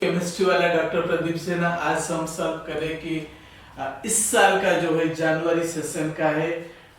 Chemistry वाला doctor Pradeep से ना आज हम सब करें कि इस साल का जो है जनवरी सेशन का है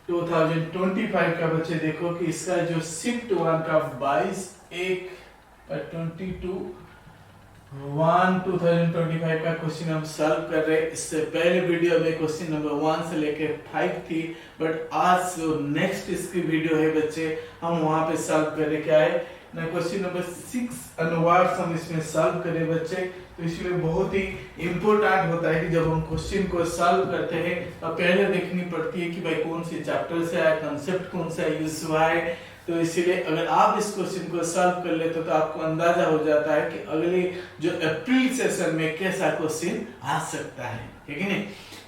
2025 का। बच्चे देखो कि इसका जो शिफ्ट 1 का 22/1/2025 का क्वेश्चन हम सॉल्व कर रहे हैं। इससे पहले वीडियो में क्वेश्चन नंबर 1 से लेकर 5 थी, बट आज जो नेक्स्ट इसकी वीडियो है बच्चे हम वहां पे सॉल्व कर रहे। क्या है ना, क्वेश्चन नंबर 6 अनुवाद हम इसमें सॉल्व करें बच्चे। तो इसलिए बहुत ही इम्पोर्टेंट होता है कि जब हम क्वेश्चन को सॉल्व करते हैं तो पहले देखनी पड़ती है कि भाई कौन से चैप्टर से आया, कंसेप्ट कौन सा यूज हुआ है। तो इसीलिए अगर आप इस क्वेश्चन को सॉल्व कर लेते तो आपको अंदाजा हो जाता है कि अगले जो अप्रैल सेशन में कैसा क्वेश्चन आ सकता है, ठीक है नहीं।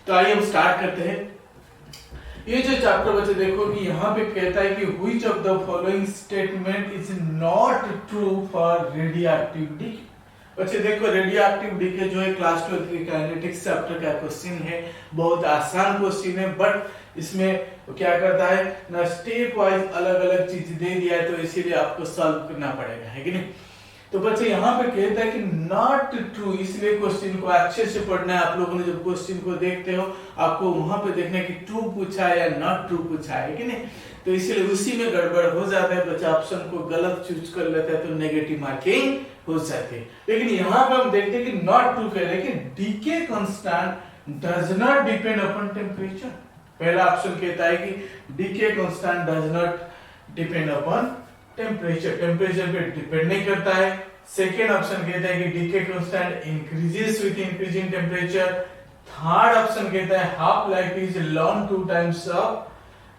तो आइए हम स्टार्ट करते हैं। ये जो चैप्टर बच्चे देखो कि यहाँ पे कहता है कि which of the following statement is not true for radioactive decay. बच्चे देखो रेडियोएक्टिव डीके जो है क्लास 12 की काइनेटिक्स चैप्टर का क्वेश्चन है। बहुत आसान क्वेश्चन है, बट इसमें क्या करता है ना, स्टेप वाइज अलग अलग चीज दे दिया है, तो इसीलिए आपको सॉल्व करना पड़ेगा, है कि नहीं। तो बच्चे यहाँ पे कहता है कि नॉट ट्रू, इसलिए क्वेश्चन को अच्छे से पढ़ना है। आप लोगों ने जब क्वेश्चन को देखते हो आपको वहां पे देखना है कि ट्रू पूछा है या नॉट ट्रू पूछा है कि नहीं। तो इसलिए उसी में गड़बड़ हो जाता है, बच्चा ऑप्शन को गलत चूज कर लेता है तो नेगेटिव मार्किंग हो जाती है। लेकिन यहाँ पे हम देखते हैं कि नॉट ट्रू कह रहे हैं कि decay constant does not depend upon temperature. पहला ऑप्शन कहता है कि decay constant does not depend upon temperature, temperature पे डिपेंड नहीं करता है। सेकेंड ऑप्शन कहता है कि decay constant increases with increasing temperature. Third option कहता है half life is long 2 times of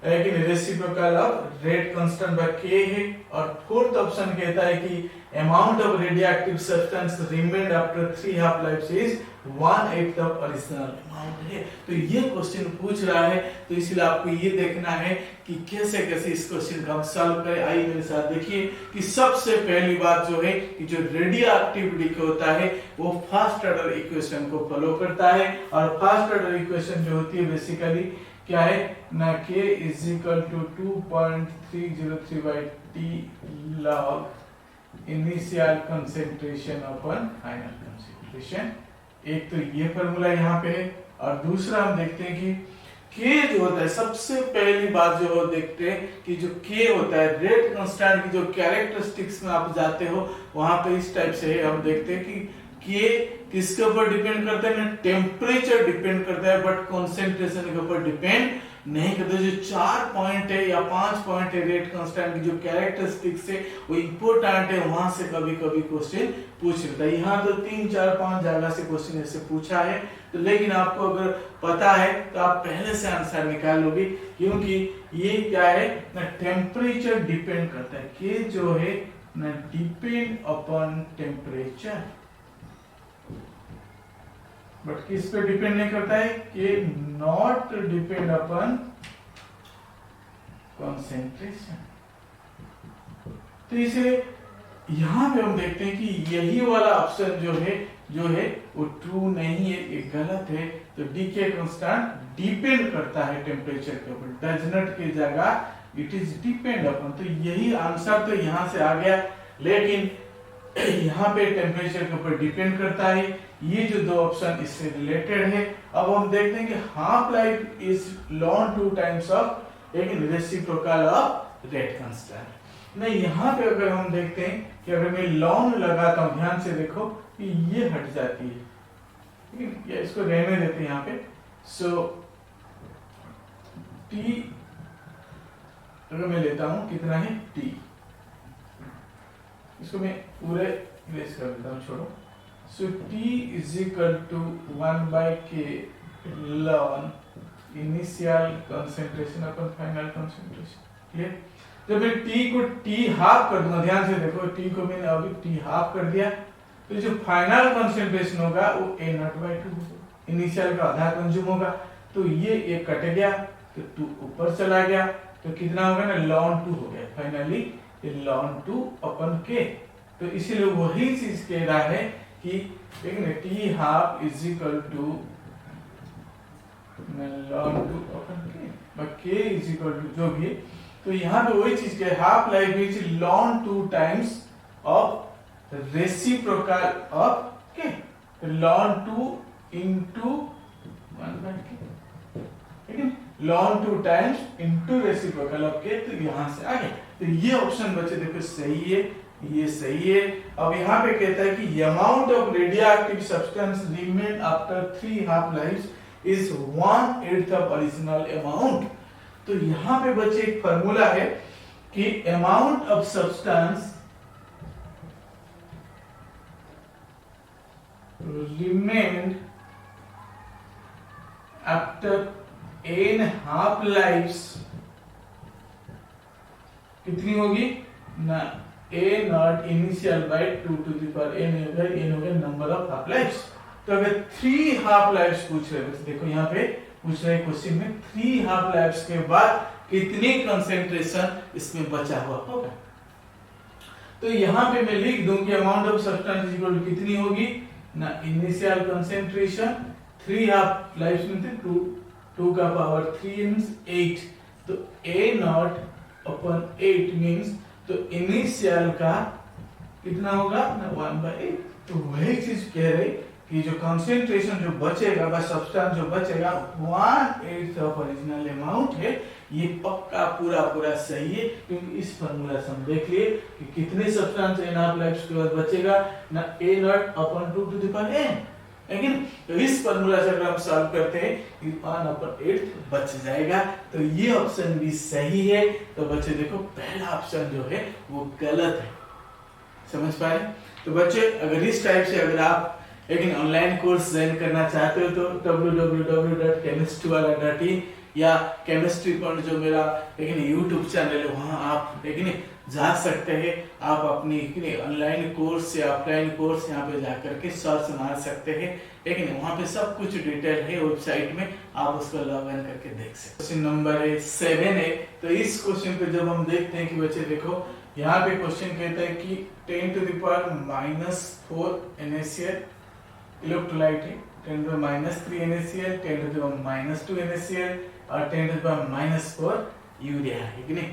reciprocal of rate constant by k है। और फोर्थ ऑप्शन कहता है कि amount of radioactive substance remained after 3 half life is 1/8 of original amount है। तो ये क्वेश्चन पूछ रहा है, तो इसलिए आपको ये देखना है कि कैसे कैसे इस क्वेश्चन का हम सॉल्व करें। आइए मेरे साथ देखिए कि सबसे पहली बात जो है कि जो रेडियोएक्टिव डीके होता है वो फर्स्ट ऑर्डर इक्वेशन को फॉलो करता है। और फर्स्ट ऑर्डर इक्वेशन जो होती है बेसिकली क्या है ना, k is equal to 2.303 by t log initial concentration upon final concentration. एक तो ये फॉर्मूला यहाँ पे है, और दूसरा हम देखते हैं कि k जो होता है, सबसे पहली बात जो हो देखते हैं कि जो k होता है रेट कांस्टेंट की जो कैरेक्टरिस्टिक्स में आप जाते हो वहां पे इस टाइप से है। हम देखते हैं कि k किसके ऊपर डिपेंड करता है ना, टेम्परेचर डिपेंड करता है, बट कंसंट्रेशन के ऊपर डिपेंड नहीं करता। जो 4 पॉइंट है या 5 पॉइंट है रेट कांस्टेंट की जो कैरेक्टरिस्टिक्स है वो इंपॉर्टेंट है, वहां से कभी कभी क्वेश्चन पूछ लेता है। यहाँ तो 3 4 5 जगह से क्वेश्चन ऐसे पूछा है, तो लेकिन आपको अगर पता है तो आप पहले से आंसर निकाल लोगे, क्योंकि ये क्या है ना, टेम्परेचर डिपेंड करता है। के जो है ना डिपेंड अपॉन टेम्परेचर, बट किस पे डिपेंड नहीं करता है, कि नॉट डिपेंड अपॉन कंसेंट्रेशन। तो इसलिए यहां पे हम देखते हैं कि यही वाला ऑप्शन जो है वो ट्रू नहीं है, ये गलत है। तो डीके कांस्टेंट डिपेंड करता है टेम्परेचर के ऊपर, डज नॉट की जगह इट इज डिपेंड अपॉन। तो यही आंसर तो यहां से आ गया, लेकिन यहाँ पे टेम्परेचर के ऊपर डिपेंड करता है। ये जो दो ऑप्शन इससे रिलेटेड है। अब हम देखते हैं कि half life is long 2 times of लेकिन रेसिप्रोकल ऑफ रेट कांस्टेंट। नहीं, यहाँ पे अगर हम देखते हैं कि अगर मैं लॉन्ग लगाता हूं, ध्यान से देखो कि ये हट जाती है, ठीक है, इसको रहने देते हैं यहाँ पे। सो टी अगर मैं लेता हूं कितना है टी, इसको मैं पूरे इरेज कर देता हूं, छोड़ो। So T is equal to 1/k ln initial concentration upon final concentration. Clear. जब मैं T को T हाफ कर दूंगा, ध्यान से देखो T को मैंने अभी T हाफ कर दिया, तो जो फाइनल कंसेंट्रेशन होगा वो A0/2 होगा, इनिशियल का आधा कंज्यूम होगा। तो ये एक कट गया तो 2 ऊपर चला गया, तो कितना होगा ना, ln 2 हो गया फाइनली, ln 2 अपन k। तो इसीलिए वही चीज कह रहा है कि T half is equal to ln 2 upon k is equal to जो भी। तो यहाँ पे वही चीज k half life is ln 2 times of reciprocal of k। ln 2 into 1/k, ठीक है, ln 2 times into reciprocal of k, तो यहां से आ गया। तो ये ऑप्शन बच्चे देखो सही है, ये सही है। अब यहाँ पे कहता है कि amount of radioactive substance remain after 3 half lives is 1/8 of original amount. तो यहाँ पे बच्चे एक फार्मूला है कि amount of substance remained after n half lives कितनी होगी ना, a naught initial by 2 to the power n हो गया नंबर ऑफ हाफ लाइव्स। तो अगर 3 हाफ लाइव्स पूछ रहे हैं, देखो यहाँ पे पूछ रहे हैं क्वेश्चन में 3 हाफ लाइव्स के बाद कितनी कंसेंट्रेशन इसमें बचा हुआ होगा। तो यहाँ पे मैं लिख दूं कि अमाउंट ऑफ सब्सटेंस इक्वल कितनी होगी ना, इनिशियल कंसेंट्रेशन 3 हाफ लाइव्स में थे 2 का पावर 3 मींस 8, तो a नॉट अपॉन 8 मींस तो इनिशियल का कितना होगा ना 1/8। तो वही चीज कह रहे कि जो कंसेंट्रेशन जो बचेगा बस सब्सटेंस जो बचेगा 1/8 ऑफ ओरिजिनल अमाउंट है। ये पक्का पूरा पूरा सही है, क्योंकि इस फार्मूला से हम देख लिए कि कितने सब्सटेंस n हाफ लाइव्स के बाद बचेगा ना, a naught upon 2 to the power n, लेकिन तो इस फार्मूला से अगर हम सॉल्व करते हैं कि 1/8 बच जाएगा। तो ये ऑप्शन भी सही है। तो बच्चे देखो पहला ऑप्शन जो है वो गलत है, समझ पाए। तो बच्चे अगर इस टाइप से अगर आप लेकिन ऑनलाइन कोर्स ज्वाइन करना चाहते हो तो www.chemistry-wala.in या केमिस्ट्री पॉइंट जो मेरा लेकिन यूट्यूब चैनल है वहां आप लेकिन जा सकते हैं। आप अपनी ऑनलाइन कोर्स या ऑफलाइन कोर्स यहाँ पे जाकर के सर्च मार सकते हैं, लेकिन वहाँ पे सब कुछ डिटेल है वेबसाइट में, आप उसको लॉग इन करके देख सकते हैं। क्वेश्चन नंबर 7 है। तो इस क्वेश्चन पे जब हम देखते हैं कि बच्चे देखो यहाँ पे क्वेश्चन कहता है कि 10 to the power -4 NaCl electrolyte है, 10 to the power -3 NaCl, 10 to the power -2 NaCl और 10 to the power -4 यूरिया है कि नहीं।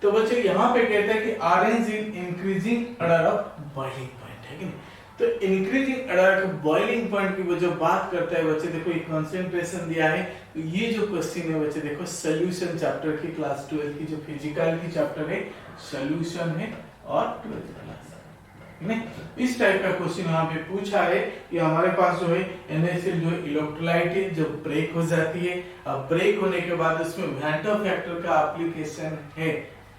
तो बच्चे यहाँ पे कहता है कि orange in increasing order of boiling point है कि नहीं। तो increasing order of boiling point की वो जो बात करता है बच्चे देखो एक कंसंट्रेशन दिया है। तो ये जो क्वेश्चन है बच्चे देखो सॉल्यूशन चैप्टर की क्लास 12 की जो फिजिकल की चैप्टर है सॉल्यूशन है और 12th क्लास है। इस टाइप का क्वेश्चन यहाँ पे पूछा है कि हमारे पास जो है NaCl जो इलेक्ट्रोलाइट है जब ब्रेक हो जाती है, अब ब्रेक होने के बाद उसमें वेंटो फैक्टर का एप्लीकेशन है,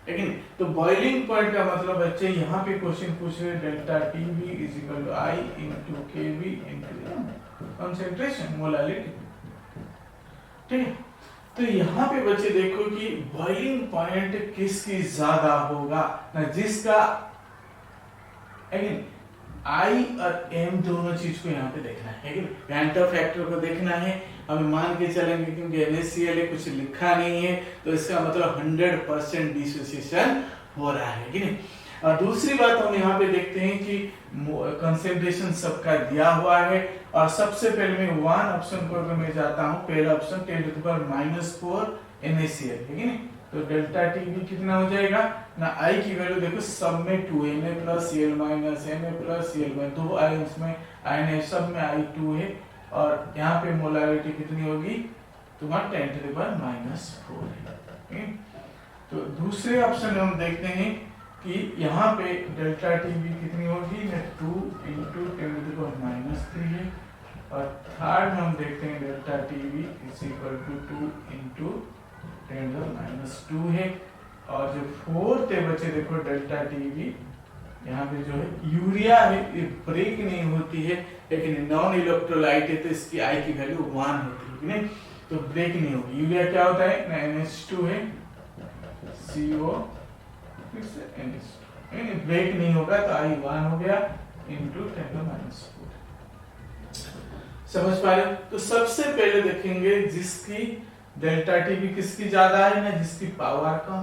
लेकिन तो बॉइलिंग पॉइंट का मतलब बच्चे यहाँ पे क्वेश्चन पूछ रहे delta TB = I × Kb × concentration molality, ठीक है। तो यहाँ पे बच्चे देखो कि बॉइलिंग पॉइंट किसकी ज्यादा होगा ना, जिसका I और M दोनों चीज को यहाँ पे देखना है, वेंटो फैक्टर को देखना है। हमें मान के चलेंगे क्योंकि NaCl है कुछ लिखा नहीं है तो इसका मतलब 100% डिसोसिएशन हो रहा है कि नहीं। और दूसरी बात हम यहाँ पे देखते हैं कि कंसंट्रेशन सबका दिया हुआ है और सबसे पहले मैं 1 ऑप्शन को अगर मैं जाता हूँ, पहला option 10 to the power -4 NaCl है कि नहीं। तो डेल्टा TB कितना हो जाएगा ना, I की वैल्यू देखो सब में 2 Na + Cl - Na + Cl दो आयंस में आयन है, सब में I2 है और यहाँ पे मोलारिटी कितनी होगी तुम्हारा 10 to the power -4 है। तो दूसरे ऑप्शन में हम देखते हैं कि यहाँ पे डेल्टा TB कितनी होगी ना 2 × 10 to the power -3 है और थर्ड में हम देखते हैं delta TB = 2 × 10 to the power -2 है और जो फोर्थ है बच्चे देखो डेल्टा TB यहाँ पे जो है यूरिया है ये ब्रेक नहीं होती है लेकिन नॉन इलेक्ट्रोलाइट है तो इसकी I की वैल्यू 1 होती है कि नहीं, तो ब्रेक नहीं होगी। यूरिया क्या होता है ना NH2 है CO फिर से NH2 ब्रेक नहीं होगा तो I 1 हो गया × 10 to the power -4। समझ पा रहे? तो सबसे पहले देखेंगे जिसकी डेल्टा TB किसकी ज्यादा है ना, जिसकी पावर कम।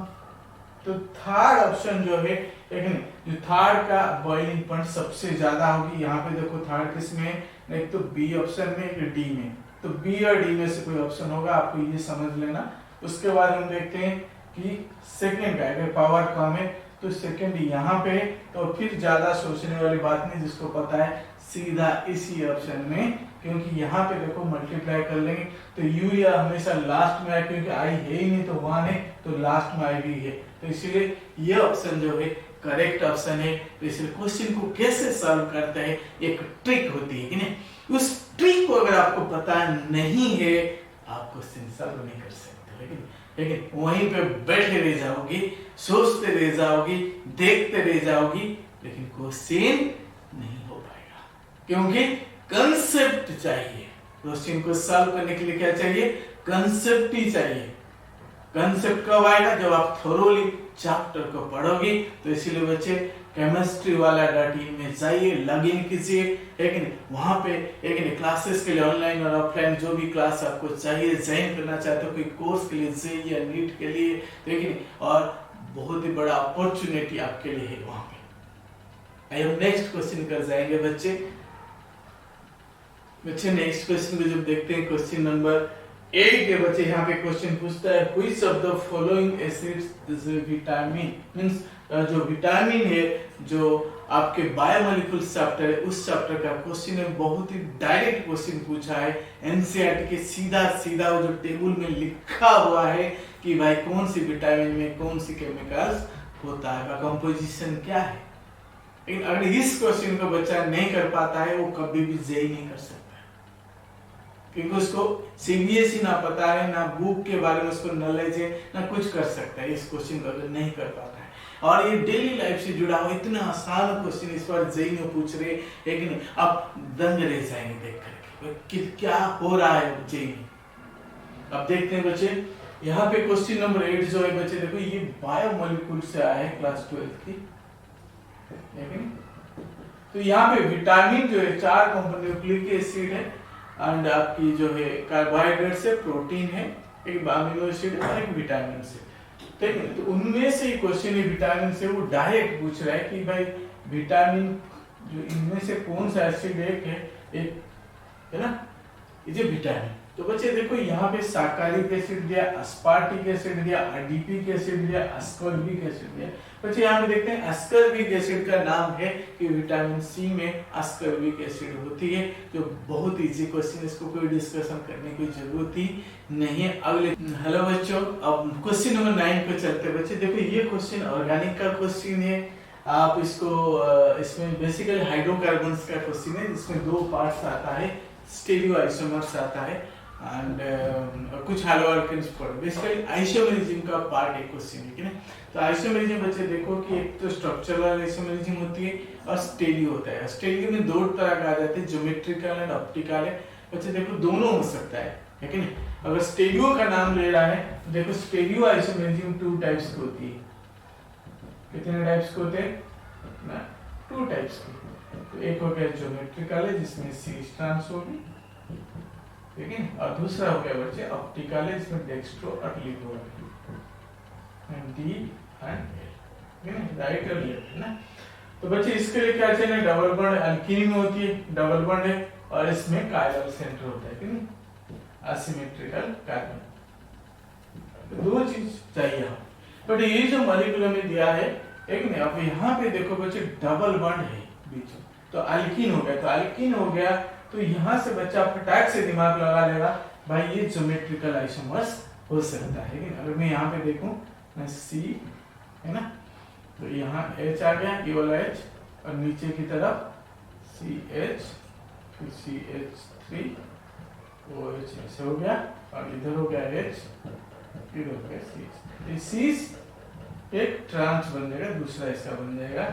तो थर्ड ऑप्शन जो है लेकिन जो थर्ड का बॉइलिंग पॉइंट सबसे ज्यादा होगी। यहाँ पे देखो थर्ड किसमें है, एक तो बी ऑप्शन में एक डी में, तो बी और डी में से कोई ऑप्शन होगा, आपको ये समझ लेना। उसके बाद हम देखते हैं कि सेकंड का अगर पावर कम है तो सेकंड यहाँ पे है, तो फिर ज्यादा सोचने वाली बात नहीं, जिसको पता है सीधा इसी ऑप्शन में, क्योंकि यहाँ पे देखो मल्टीप्लाई कर लेंगे तो यूरिया हमेशा लास्ट में आए, क्योंकि आई है ही नहीं तो 1 है तो लास्ट में आई भी है, तो इसीलिए ये ऑप्शन जो है करेक्ट ऑप्शन है। तो इसलिए क्वेश्चन को कैसे सॉल्व करते हैं एक ट्रिक होती है कि नहीं, उस ट्रिक को अगर आपको पता नहीं है आप क्वेश्चन सॉल्व नहीं कर सकते, लेकिन वहीं पे बैठे रह जाओगी, सोचते रह जाओगी, देखते रह जाओगी, लेकिन क्वेश्चन नहीं हो पाएगा, क्योंकि कंसेप्ट चाहिए। क्वेश्चन को सॉल्व करने के लिए क्या चाहिए? कंसेप्ट ही चाहिए। कंसेप्ट कब आएगा? जब आप थोरोली चैप्टर को पढ़ोगे। तो इसीलिए बच्चे केमिस्ट्री वाला .in में जाइए, लॉगिन कीजिए, लेकिन वहां पे एक क्लासेस के लिए ऑनलाइन और ऑफलाइन जो भी क्लास आपको चाहिए, ज्वाइन करना चाहते हो कोई कोर्स के लिए, जेईई या नीट के लिए, लेकिन और बहुत ही बड़ा अपॉर्चुनिटी आपके लिए है वहां पे। आइए नेक्स्ट क्वेश्चन कर जाएंगे बच्चे। नेक्स्ट क्वेश्चन को जब देखते हैं क्वेश्चन नंबर 8 के बच्चे, यहाँ पे क्वेश्चन पूछता है which of the following acids is vitamin, means जो विटामिन है जो आपके बायोमोलिक्यूल्स चैप्टर है उस चैप्टर का क्वेश्चन है। बहुत ही डायरेक्ट क्वेश्चन पूछा है एनसीईआरटी के, सीधा सीधा वो जो टेबल में लिखा हुआ है कि भाई कौन सी विटामिन में कौन सी केमिकल्स होता है, कंपोजिशन क्या है। लेकिन अगर इस क्वेश्चन को बच्चा नहीं कर पाता है वो कभी भी जेईई नहीं कर सकता, क्योंकि उसको सीबीएसई ना पता है, ना बुक के बारे में उसको नॉलेज है, ना कुछ कर सकता है इस क्वेश्चन को अगर नहीं कर पाता है। और ये डेली लाइफ से जुड़ा हुआ इतना आसान क्वेश्चन इस बार जेईई में पूछ रहे, लेकिन आप दंग रह जाएंगे देख करके कि क्या हो रहा है जेईई में। अब देखते हैं बच्चे, यहाँ पे क्वेश्चन नंबर 8 जो है बच्चे देखो, ये बायोमोलिक्यूल से आया है क्लास 12 की, लेकिन तो यहाँ पे विटामिन जो है 4 कंपाउंड न्यूक्लिक एसिड है, एंड आपकी जो है कार्बोहाइड्रेट से, प्रोटीन है, एक अमीनो एसिड और एक विटामिन से, ठीक है। तो उनमें से क्वेश्चन है विटामिन से, वो डायरेक्ट पूछ रहा है कि भाई विटामिन जो इनमें से कौन सा एसिड एक है ना, ये जो विटामिन। तो बच्चे देखो यहाँ पे साकारिक एसिड दिया, अस्पार्टिक एसिड दिया, एडिपिक एसिड दिया, अस्कॉर्बिक एसिड दिया। बच्चे यहाँ पे देखते हैं अस्कॉर्बिक एसिड का नाम है कि विटामिन सी में अस्कॉर्बिक एसिड होती है, जो बहुत इजी क्वेश्चन, इसको कोई डिस्कशन करने की जरूरत ही नहीं है। अगले हेलो बच्चों, अब क्वेश्चन नंबर 9 पे चलते बच्चे। देखो ये क्वेश्चन ऑर्गेनिक का क्वेश्चन है, आप इसको इसमें बेसिकली हाइड्रोकार्बन्स का क्वेश्चन है, जिसमें 2 पार्ट्स आता है, स्टीरियोआइसोमर्स आता है एंड कुछ हैलो अल्केन्स पर बेसिकली आइसोमेरिज्म का पार्ट एक क्वेश्चन है कि ना। तो आइसोमेरिज्म बच्चे देखो कि एक तो स्ट्रक्चरल आइसोमेरिज्म होती है और स्टेरियो होता है। स्टेरियो में 2 तरह का आ जाते हैं, ज्योमेट्रिकल एंड ऑप्टिकल है। बच्चे देखो दोनों हो सकता है कि नहीं। अगर स्टेरियो का नाम ले रहा है तो देखो स्टेरियो आइसोमेरिज्म 2 टाइप्स की होती है। कितने टाइप्स के होते हैं ना? 2 टाइप्स के। तो एक हो गया ज्योमेट्रिकल है जिसमें सी स्ट्रैंड्स होगी, ठीक है, और दूसरा हो गया बच्चे ऑप्टिकल है जिसमें डेक्स्ट्रो और libero and D and L, ठीक है, राइट और लेफ्ट ना। तो बच्चे इसके लिए क्या चाहिए? डबल बॉन्ड एल्कीन में होती है, डबल बॉन्ड है, और इसमें कायरल सेंटर होता है कि नहीं, असिमेट्रिकल कार्बन। तो 2 चीज चाहिए हम, बट ये जो मॉलिक्यूल में दिया है एक नहीं। अब यहाँ पे देखो बच्चे डबल बॉन्ड है बीच में, तो अल्कीन हो गया। तो अल्कीन हो गया तो यहाँ से बच्चा फटाक से दिमाग लगा लेगा भाई ये ज्योमेट्रिकल आइसोमर्स हो सकता है। लेकिन अगर मैं यहाँ पे देखूं मैं सी है ना, तो यहाँ H आ गया, ये वाला H, और नीचे की तरफ CH, फिर CH3, OH ऐसे हो गया, और इधर हो गया H, इधर हो गया CH। C एक ट्रांस बन जाएगा, दूसरा ऐसा बन जाएगा,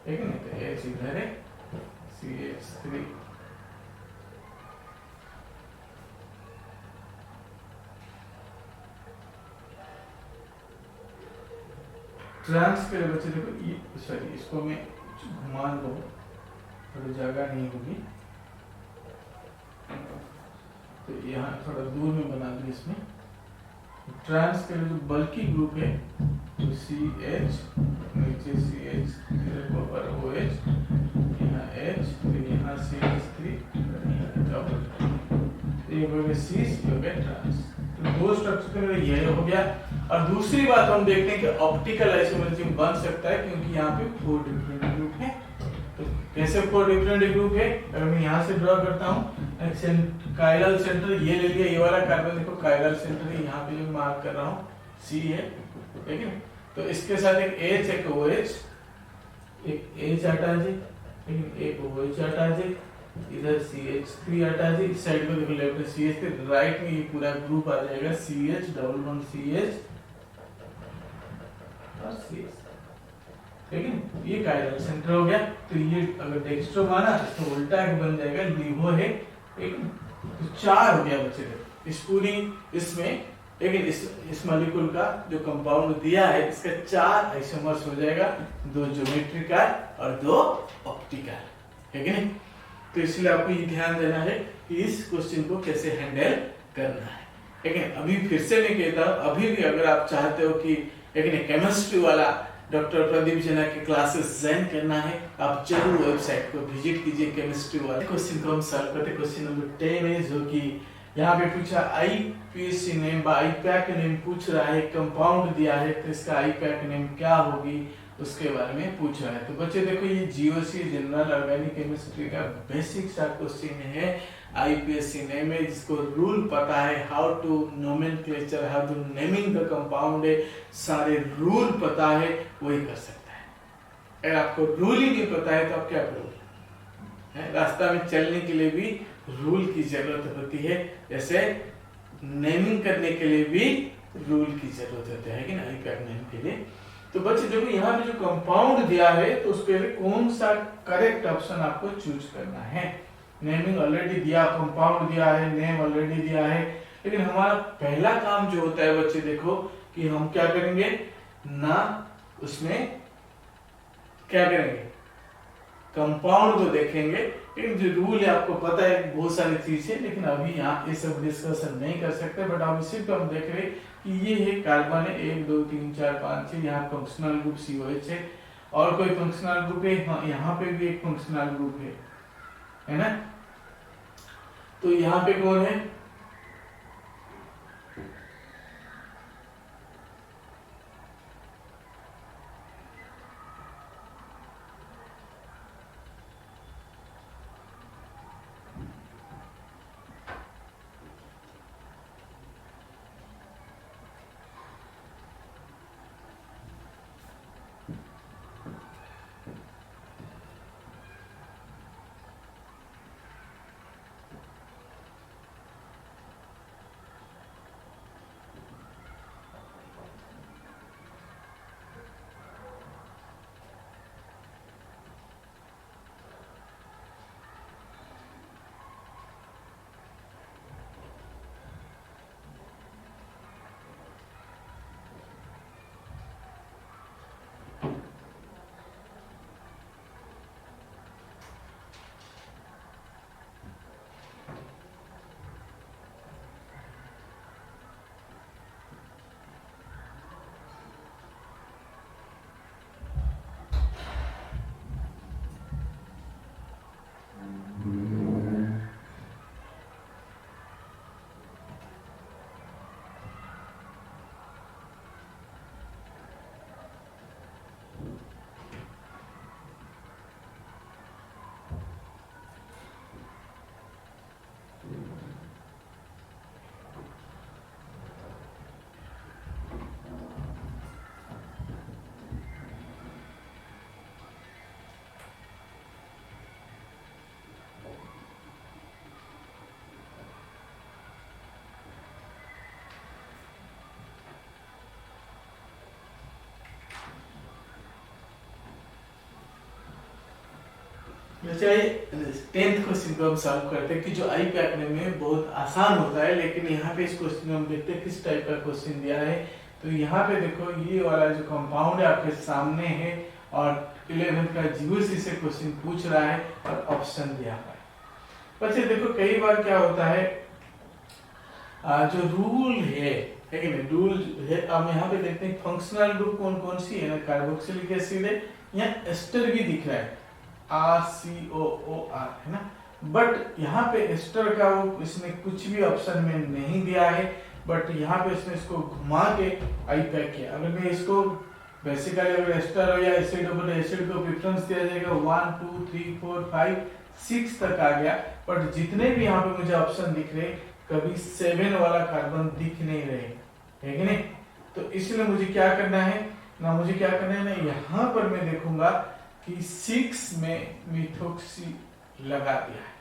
ठीक है। तो H इधर है, CH3 ट्रांस के लिए बच्चे देखो ये, सॉरी इसको मैं घुमा दो, थोड़ी जगह नहीं होगी, तो यहाँ थोड़ा दूर में बना दूं। इसमें ट्रांस के लिए जो बल्कि ग्रुप है तो CH, नीचे CH, ऊपर OH, यहाँ H, फिर यहाँ CH3, ये हो गया सीस, ये हो गया ट्रांस। तो 2 स्ट्रक्चर ये हो गया। और दूसरी बात हम देखते हैं कि ऑप्टिकल आइसोमेरिज्म बन सकता है क्योंकि यहाँ पे 4 डिफरेंट ग्रुप है। तो कैसे 4 डिफरेंट ग्रुप है, अगर मैं यहाँ से ड्रॉ करता हूँ कायरल सेंटर ये ले लिया, ये वाला कार्बन देखो कायरल सेंटर है, यहाँ पे जो मार्क कर रहा हूँ C है, ठीक है। तो इसके साथ एक H एक OH, एक H हटा जी, एक OH हटा जी, इधर CH3 हटा जी, इस साइड में देखो लेफ्ट में CH3, राइट में ये पूरा ग्रुप आ जाएगा CH डबल बॉन्ड CH और CH, ठीक है। ये कायरल सेंटर हो गया। तो ये अगर डेक्स्ट्रो माना तो उल्टा एक बन जाएगा लिवो है, एक तो 4 हो गया बच्चे। इस पूरी इसमें लेकिन इस मॉलिक्यूल का जो कंपाउंड दिया है इसका 4 आइसोमर्स हो जाएगा, 2 ज्योमेट्रिकल और 2 ऑप्टिकल, है कि नहीं। तो इसलिए आपको ये ध्यान देना है कि इस क्वेश्चन को कैसे हैंडल करना है, लेकिन अभी फिर से नहीं कहता, अभी भी अगर आप चाहते हो कि लेकिन केमिस्ट्री वाला डॉक्टर प्रदीप जेना के क्लासेस ज्वाइन करना है, आप जरूर वेबसाइट को विजिट कीजिए। केमिस्ट्री वाले क्वेश्चन को हम सॉल्व करते हैं। क्वेश्चन नंबर 10 है जो कि यहाँ पे पूछा आईपीएससी नेम बा आईपैक नेम पूछ रहा है, कंपाउंड दिया है तो इसका आईपैक नेम क्या होगी उसके बारे में पूछ रहा है। तो बच्चे देखो ये जीओसी जनरल ऑर्गेनिक केमिस्ट्री का बेसिक सा क्वेश्चन है, आईपीएससी नेम है, जिसको रूल पता है, how to nomenclature, how to naming the compound है, सारे रूल पता है, वही कर सकता है। अगर आपको रूल ही नहीं पता है तो आप क्या करोगे, रास्ता में चलने के लिए भी रूल की जरूरत होती है, जैसे नेमिंग करने के लिए भी रूल की जरूरत होती है कि ना, आईपैक नेम के लिए। तो बच्चे देखो यहाँ पे जो कंपाउंड दिया है तो उसके लिए कौन सा करेक्ट ऑप्शन आपको चूज करना है। नेमिंग ऑलरेडी दिया, कंपाउंड दिया है, नेम ऑलरेडी दिया है, लेकिन हमारा पहला काम जो होता है बच्चे देखो कि हम क्या करेंगे ना, उसमें क्या करेंगे कंपाउंड को देखेंगे। लेकिन जो रूल है आपको पता है बहुत सारी चीजें, लेकिन अभी यहाँ ये सब डिस्कशन नहीं कर सकते, बट अब सिर्फ हम देख रहे कि ये है कार्बन है 1 2 3 4 5 6, यहाँ फंक्शनल ग्रुप COH है, और कोई फंक्शनल ग्रुप है, हाँ यहाँ पे भी एक फंक्शनल ग्रुप है ना। तो यहाँ पे कौन है, टेंथ क्वेश्चन को हम सॉल्व करते हैं कि जो आईपैक नेम में बहुत आसान होता है, लेकिन यहाँ पे इस क्वेश्चन में हम देखते हैं किस टाइप का क्वेश्चन दिया है। तो यहाँ पे देखो ये वाला जो कंपाउंड है आपके सामने है, और 11th का जीओसी से क्वेश्चन पूछ रहा है और ऑप्शन दिया है। बच्चे देखो कई बार क्या होता है, जो रूल है कि नहीं, रूल है। अब यहाँ पे देखते हैं फंक्शनल ग्रुप कौन कौन सी है ना, कार्बोक्सिलिक एसिड है, यहाँ एस्टर भी दिख रहा है RCOOR है ना, बट यहाँ पे एस्टर का वो इसने कुछ भी ऑप्शन में नहीं दिया है, बट यहाँ पे इसने इसको घुमा के आईपैक किया। अगर मैं इसको बेसिकली अगर एस्टर हो या एसिड हो, एसिड को प्रेफरेंस दिया जाएगा 1 2 3 4 5 6 तक आ गया, बट जितने भी यहाँ पे मुझे ऑप्शन दिख रहे कभी 7 वाला कार्बन दिख नहीं रहे, है कि नहीं। तो इसलिए मुझे क्या करना है ना, यहाँ पर मैं देखूंगा कि 6 में मिथोक्सी लगा दिया है,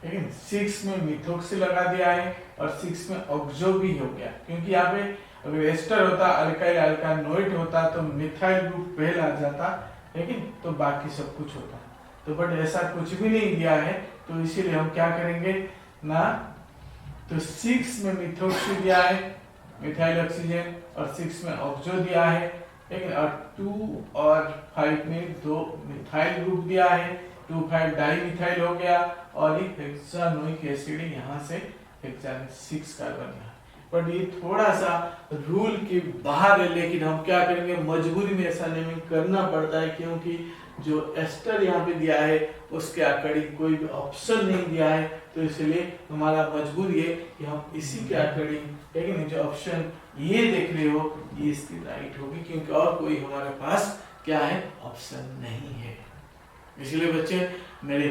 ठीक है। 6 में मिथोक्सी लगा दिया है और 6 में ऑक्सो भी हो गया, क्योंकि यहाँ पे अगर एस्टर होता, अल्काइल अल्कानोइड होता तो मिथाइल ग्रुप पहले आ जाता, लेकिन तो बाकी सब कुछ होता। तो बट ऐसा कुछ भी नहीं दिया है, तो इसीलिए हम क्या करेंगे ना, तो 6 में मिथोक्सी दिया है, मिथाइल ऑक्सीजन, और 6 में ऑक्सो दिया है, लेकिन और 2 और 5 में 2 मिथाइल ग्रुप दिया है, 2,5 डाई मिथाइल हो गया, और एक हेक्सानोइक एसिड यहाँ से हेक्सान 6 कार्बन यहाँ। बट ये थोड़ा सा रूल के बाहर है, लेकिन हम क्या करेंगे, मजबूरी में ऐसा नेमिंग करना पड़ता है, क्योंकि जो एस्टर यहाँ पे दिया है उसके अकॉर्डिंग कोई भी ऑप्शन नहीं दिया है, तो इसलिए हमारा मजबूरी है कि हम इसी के अकॉर्डिंग, लेकिन जो ऑप्शन ये देख रहे हो ये इसकी राइट होगी, क्योंकि और कोई हमारे पास क्या है, ऑप्शन नहीं है। इसलिए बच्चे मेरे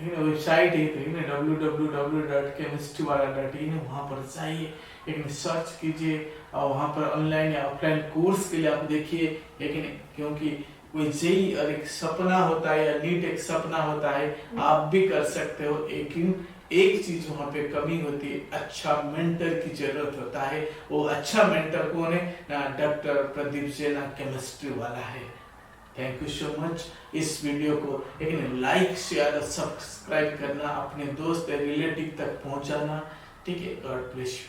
वेबसाइट है www.chemistry-wala.in, वहाँ पर जाइए, लेकिन सर्च कीजिए और वहाँ पर ऑनलाइन या ऑफलाइन कोर्स के लिए आप देखिए, लेकिन क्योंकि कोई जेई और एक सपना होता है या नीट एक सपना होता है, आप भी कर सकते हो, लेकिन एक चीज वहाँ पे कमी होती है, अच्छा मेंटर की जरूरत होता है। वो अच्छा मेंटर कौन है ना, डॉक्टर प्रदीप जैन केमिस्ट्री वाला है। Thank you so much. इस वीडियो को एक लाइक शेयर और सब्सक्राइब करना, अपने दोस्त रिलेटिव तक पहुंचाना, ठीक है। God bless you.